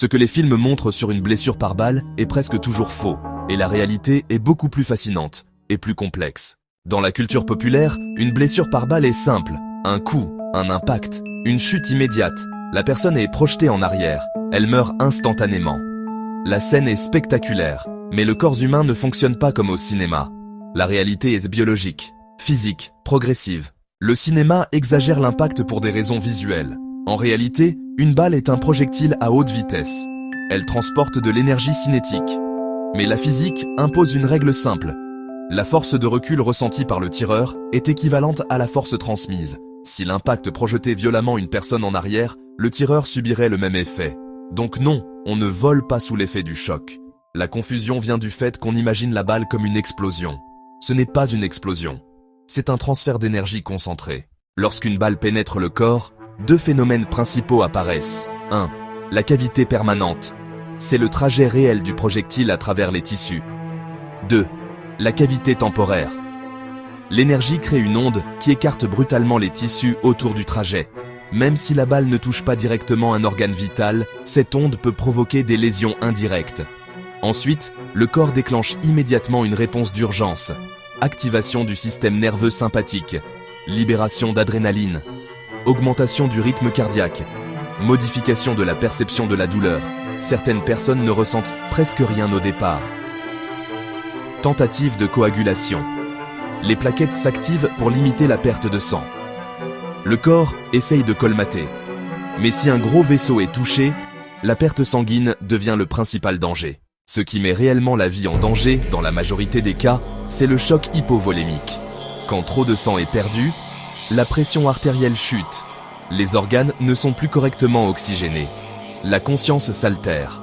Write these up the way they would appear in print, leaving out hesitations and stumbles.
Ce que les films montrent sur une blessure par balle est presque toujours faux, et la réalité est beaucoup plus fascinante et plus complexe. Dans la culture populaire, une blessure par balle est simple, un coup, un impact, une chute immédiate. La personne est projetée en arrière, elle meurt instantanément. La scène est spectaculaire, mais le corps humain ne fonctionne pas comme au cinéma. La réalité est biologique, physique, progressive. Le cinéma exagère l'impact pour des raisons visuelles. En réalité, une balle est un projectile à haute vitesse. Elle transporte de l'énergie cinétique. Mais la physique impose une règle simple. La force de recul ressentie par le tireur est équivalente à la force transmise. Si l'impact projetait violemment une personne en arrière, le tireur subirait le même effet. Donc non, on ne vole pas sous l'effet du choc. La confusion vient du fait qu'on imagine la balle comme une explosion. Ce n'est pas une explosion. C'est un transfert d'énergie concentré. Lorsqu'une balle pénètre le corps, deux phénomènes principaux apparaissent. 1. La cavité permanente. C'est le trajet réel du projectile à travers les tissus. 2. La cavité temporaire. L'énergie crée une onde qui écarte brutalement les tissus autour du trajet. Même si la balle ne touche pas directement un organe vital, cette onde peut provoquer des lésions indirectes. Ensuite, le corps déclenche immédiatement une réponse d'urgence. Activation du système nerveux sympathique, libération d'adrénaline, augmentation du rythme cardiaque, modification de la perception de la douleur. Certaines personnes ne ressentent presque rien au départ. Tentative de coagulation. Les plaquettes s'activent pour limiter la perte de sang. Le corps essaye de colmater. Mais si un gros vaisseau est touché, la perte sanguine devient le principal danger. Ce qui met réellement la vie en danger, dans la majorité des cas, c'est le choc hypovolémique. Quand trop de sang est perdu, la pression artérielle chute. Les organes ne sont plus correctement oxygénés. La conscience s'altère.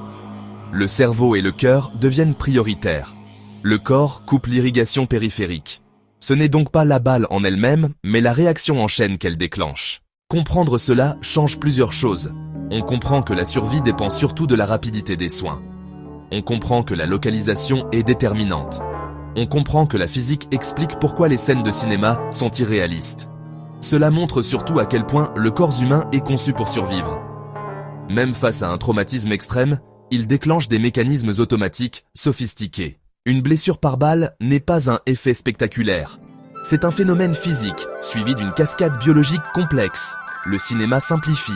Le cerveau et le cœur deviennent prioritaires. Le corps coupe l'irrigation périphérique. Ce n'est donc pas la balle en elle-même, mais la réaction en chaîne qu'elle déclenche. Comprendre cela change plusieurs choses. On comprend que la survie dépend surtout de la rapidité des soins. On comprend que la localisation est déterminante. On comprend que la physique explique pourquoi les scènes de cinéma sont irréalistes. Cela montre surtout à quel point le corps humain est conçu pour survivre. Même face à un traumatisme extrême, il déclenche des mécanismes automatiques sophistiqués. Une blessure par balle n'est pas un effet spectaculaire. C'est un phénomène physique, suivi d'une cascade biologique complexe. Le cinéma simplifie,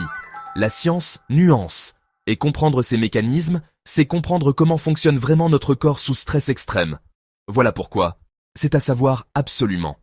la science nuance. Et comprendre ces mécanismes, c'est comprendre comment fonctionne vraiment notre corps sous stress extrême. Voilà pourquoi c'est à savoir absolument.